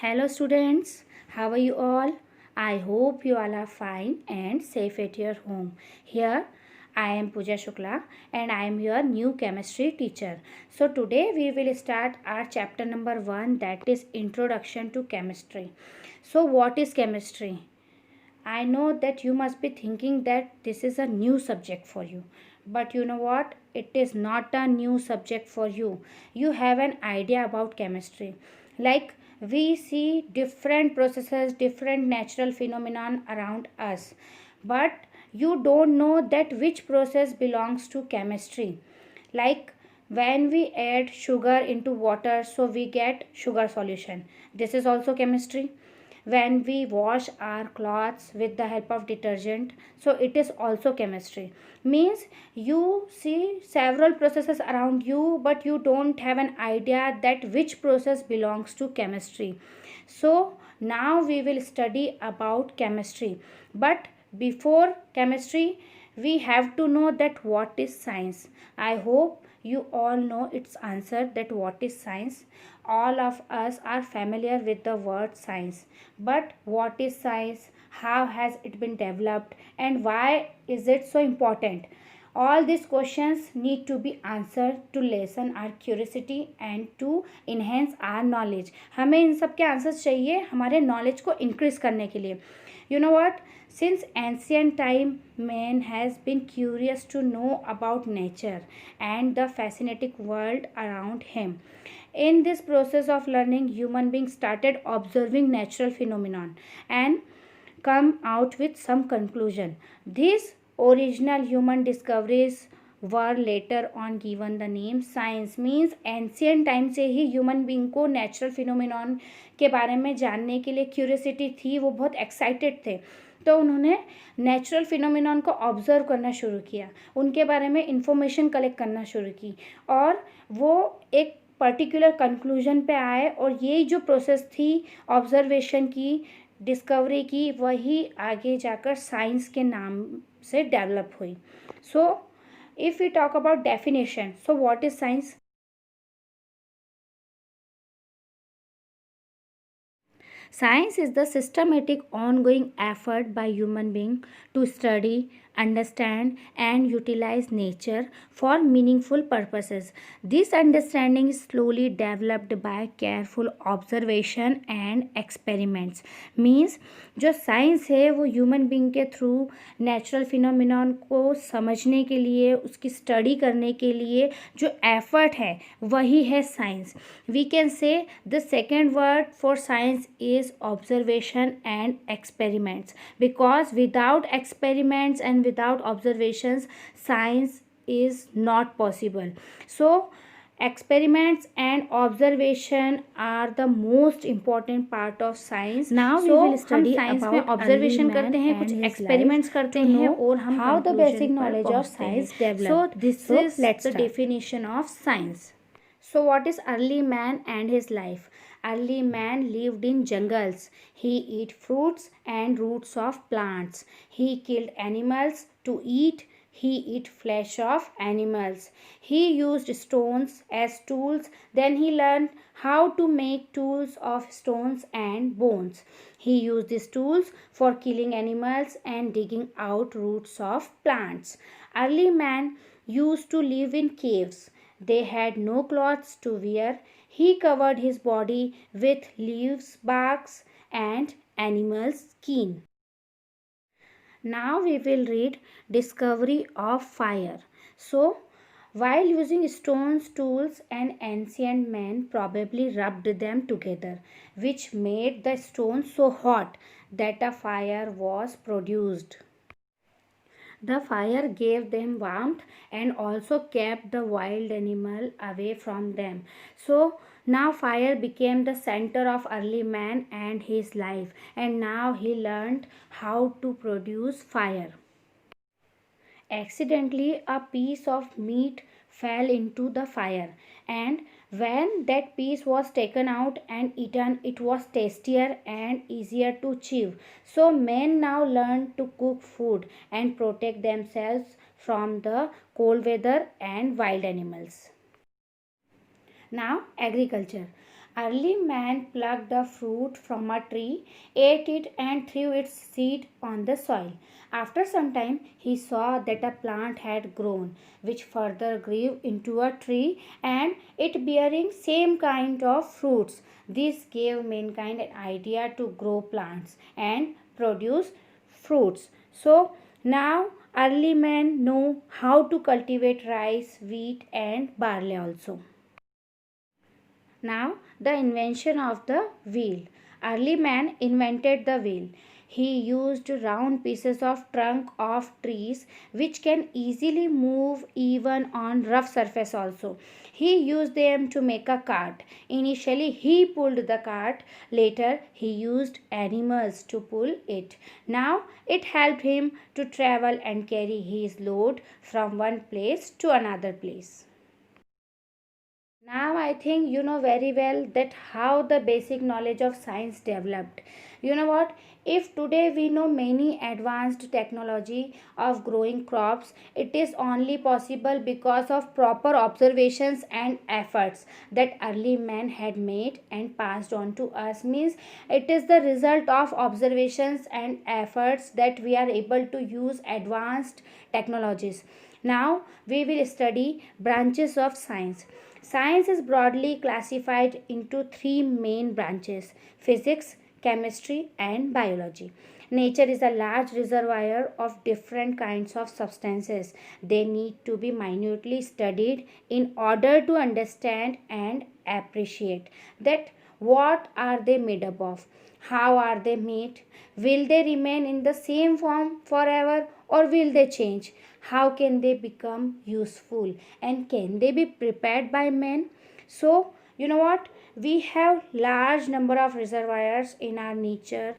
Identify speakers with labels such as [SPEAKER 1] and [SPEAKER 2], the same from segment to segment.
[SPEAKER 1] Hello students, how are you all? I hope you all are fine and safe at your home. Here I am Pooja Shukla and I am your new chemistry teacher. So today we will start our chapter number 1, that is Introduction to Chemistry. So what is chemistry? I know that you must be thinking that this is a new subject for you. But you know what? It is not a new subject for you. You have an idea about chemistry. Like we see different processes, different natural phenomenon around us. But you don't know that which process belongs to chemistry. Like when we add sugar into water, so we get sugar solution. This is also chemistry. When we wash our clothes with the help of detergent, so it is also chemistry. Means you see several processes around you, but you don't have an idea that which process belongs to chemistry. So now we will study about chemistry, but before chemistry we have to know that what is science. I hope you all know its answer, that what is science. All of us are familiar with the word science, but what is science, how has it been developed, and why is it so important? All these questions need to be answered to lessen our curiosity and to enhance our knowledge. हमें इन सब के answers चाहिए हमारे knowledge को increase करने के लिए. You know what? Since ancient time, man has been curious to know about nature and the fascinating world around him. In this process of learning, human beings started observing natural phenomenon and come out with some conclusion. These original human discoveries were later on given the name science. Means ancient time से ही human being को natural phenomenon के बारे में जानने के लिए curiosity थी, वो बहुत एक्साइटेड थे. तो उन्होंने नेचुरल फिनोमिनॉन को ऑब्जर्व करना शुरू किया, उनके बारे में इंफॉर्मेशन कलेक्ट करना शुरू की और वो एक पर्टिकुलर कंक्लूजन पे आए. और ये जो प्रोसेस थी ऑब्जर्वेशन की, डिस्कवरी की, वही आगे जाकर साइंस के नाम से डेवलप हुई. So if we talk about definition, so what is science? Science is the systematic ongoing effort by human being to study, understand and utilize nature for meaningful purposes. This understanding is slowly developed by careful observation and experiments. Means जो science है वो human being के through natural phenomenon को समझने के लिए, उसकी study करने के लिए जो एफर्ट है वही है science. We can say the second word for science is observation and experiments, because without experiments and without observations science is not possible. So experiments and observation are the most important part of science. Now we will study about observation करते हैं, कुछ experiments करते हैं और हम how the basic knowledge of science developed. So this is the definition of science. So what is early man and his life? Early man lived in jungles. He ate fruits and roots of plants. He killed animals to eat. He ate flesh of animals. He used stones as tools. Then he learned how to make tools of stones and bones. He used these tools for killing animals and digging out roots of plants. Early man used to live in caves. They had no clothes to wear. He covered his body with leaves, barks, and animal skin. Now we will read discovery of fire. So, while using stones, tools, and ancient men probably rubbed them together, which made the stones so hot that a fire was produced. The fire gave them warmth and also kept the wild animal away from them. So now fire became the center of early man and his life, and now he learned how to produce fire. Accidentally, a piece of meat fell into the fire, and when that piece was taken out and eaten, it was tastier and easier to chew. So men now learn to cook food and protect themselves from the cold weather and wild animals. Now agriculture. Early man plucked a fruit from a tree, ate it, and threw its seed on the soil. After some time, he saw that a plant had grown, which further grew into a tree, and it bearing same kind of fruits. This gave mankind an idea to grow plants and produce fruits. So now early men know how to cultivate rice, wheat, and barley also. Now, the invention of the wheel. Early man invented the wheel. He used round pieces of trunk of trees which can easily move even on rough surface also. He used them to make a cart. Initially he pulled the cart, later he used animals to pull it. Now it helped him to travel and carry his load from one place to another place. Now I think you know very well that how the basic knowledge of science developed. You know what? If today we know many advanced technology of growing crops, it is only possible because of proper observations and efforts that early men had made and passed on to us. Means it is the result of observations and efforts that we are able to use advanced technologies. Now we will study branches of science. Science is broadly classified into three main branches: physics, chemistry, and biology. Nature is a large reservoir of different kinds of substances. They need to be minutely studied in order to understand and appreciate that what are they made up of, how are they made, will they remain in the same form forever or will they change, how can they become useful, and can they be prepared by men. So you know what, we have large number of reservoirs in our nature.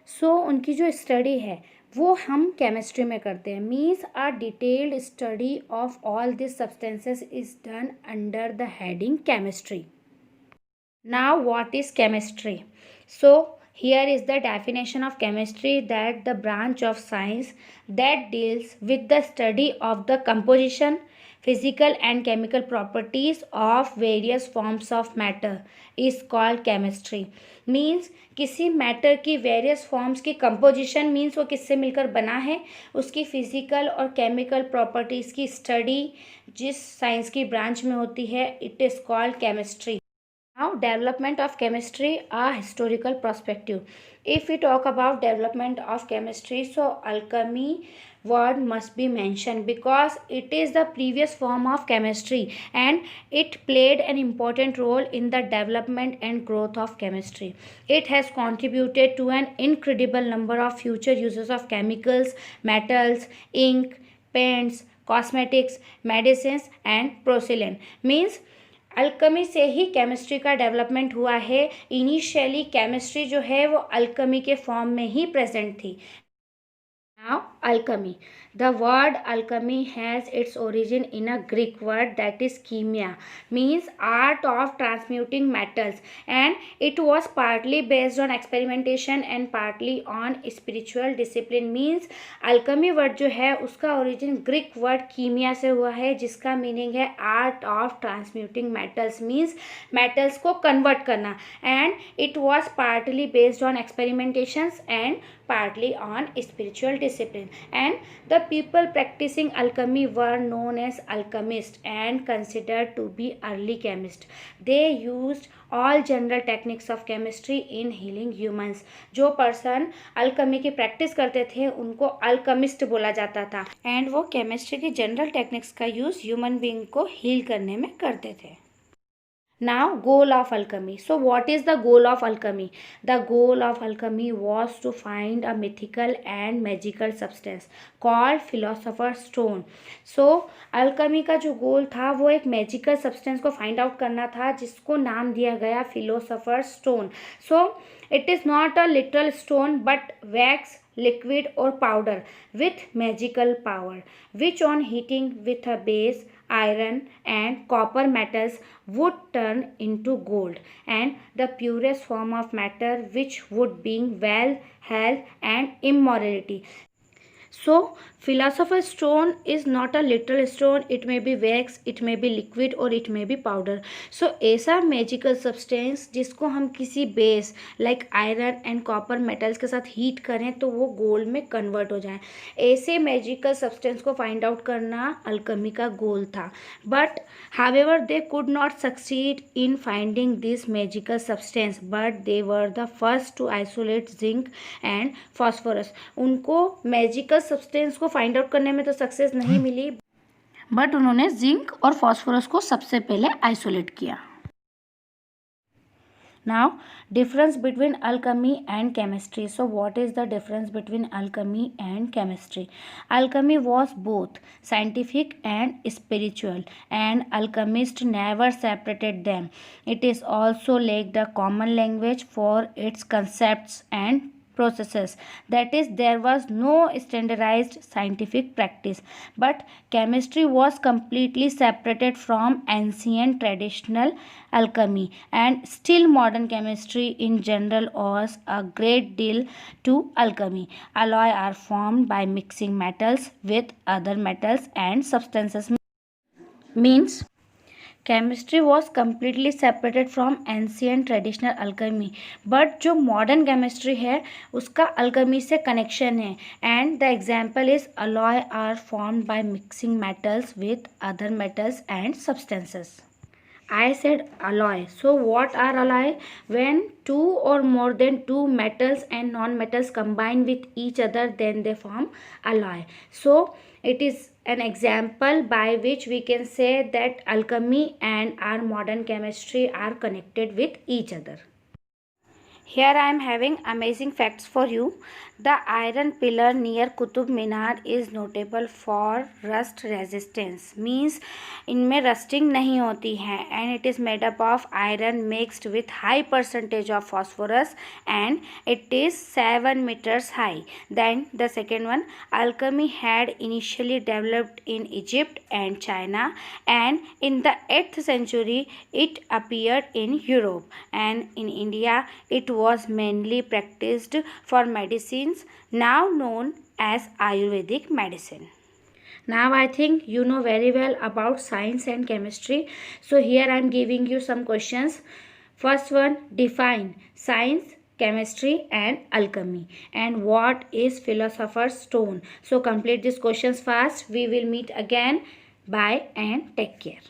[SPEAKER 1] सो उनकी जो study है वो हम chemistry में करते हैं. Means a detailed study of all this substances is done under the heading chemistry. Now, what is chemistry? So, here is the definition of chemistry: that the branch of science that deals with the study of the composition, physical and chemical properties of various forms of matter is called chemistry. Means किसी matter की various forms की composition, means वो किससे मिलकर बना है, उसकी physical और केमिकल प्रॉपर्टीज़ की स्टडी जिस साइंस की ब्रांच में होती है, it is called chemistry. Now, development of chemistry, a historical perspective. If we talk about development of chemistry, so alchemy word must be mentioned because it is the previous form of chemistry and it played an important role in the development and growth of chemistry. It has contributed to an incredible number of future uses of chemicals, metals, ink, paints, cosmetics, medicines and porcelain. Means alchemy से ही chemistry का development हुआ है. Initially chemistry जो है वो alchemy के form में ही present थी. Now, alchemy. The word alchemy has its origin in a Greek word that is chemia, means art of transmuting metals, and it was partly based on experimentation and partly on spiritual discipline. Means alchemy word जो है उसका origin Greek word chemia से हुआ है, जिसका meaning है art of transmuting metals, means metals को convert करना, and it was partly based on experimentations and partly on spiritual discipline. And the people practicing alchemy were known as alchemists and considered to be early chemists. They used all general techniques of chemistry in healing humans. जो person alchemy की practice करते थे उनको Alchemist बोला जाता था, and वो chemistry की जनरल टेक्निक्स का यूज़ ह्यूमन बींग को हील करने में करते थे. Now, goal of alchemy. So, what is the goal of alchemy? The goal of alchemy was to find a mythical and magical substance called philosopher's stone. So, alchemy का जो गोल था वो एक मैजिकल सब्सटेंस को फाइंड आउट करना था जिसको नाम दिया गया philosopher's stone. So, it is not a literal stone but wax, liquid or powder with magical power, which on heating with a base, iron and copper metals would turn into gold, and the purest form of matter which would bring wealth, health and immortality. So philosopher's stone is not a literal stone. It may be wax, it may be liquid or it may be powder. So ऐसा magical substance जिसको हम किसी base like iron and copper metals के साथ heat करें तो वो gold में कन्वर्ट हो जाए, ऐसे मैजिकल सब्सटेंस को फाइंड आउट करना अल्केमी का गोल था. But however they could not succeed in finding this magical substance, but they were the first to isolate zinc and phosphorus. उनको मैजिकल सब्सटेंस को फाइंड आउट करने में तो success नहीं मिली, बट उन्होंने जिंक और फॉस्फोरस को सबसे पहले आइसोलेट किया. Now, difference between alchemy and chemistry. So, what is the difference between alchemy and chemistry? Alchemy was both scientific and spiritual, and alchemists never separated them. It is also lacked a common language for its concepts and processes. That is, there was no standardized scientific practice. But chemistry was completely separated from ancient traditional alchemy, and still modern chemistry in general owes a great deal to alchemy. Alloy are formed by mixing metals with other metals and substances. Means chemistry was completely separated from ancient traditional alchemy, but जो modern chemistry है उसका alchemy से connection है. And the example is alloy are formed by mixing metals with other metals and substances. I said alloy. So what are alloy? When two or more than two metals and non-metals combine with each other, then they form alloy. So it is an example by which we can say that alchemy and our modern chemistry are connected with each other. Here I am having amazing facts for you. The iron pillar near Qutub Minar is notable for rust resistance. Means इनमें rusting नहीं होती है, and it is made up of iron mixed with high percentage of phosphorus, and it is 7 meters high. Then the second one, alchemy had initially developed in Egypt and China, and in the 8th century it appeared in Europe, and in India it was mainly practiced for medicines now known as Ayurvedic medicine. Now I think you know very well about science and chemistry. So here I am giving you some questions. First one, define science, chemistry and alchemy. And what is philosopher's stone? So complete these questions fast. We will meet again. Bye and take care.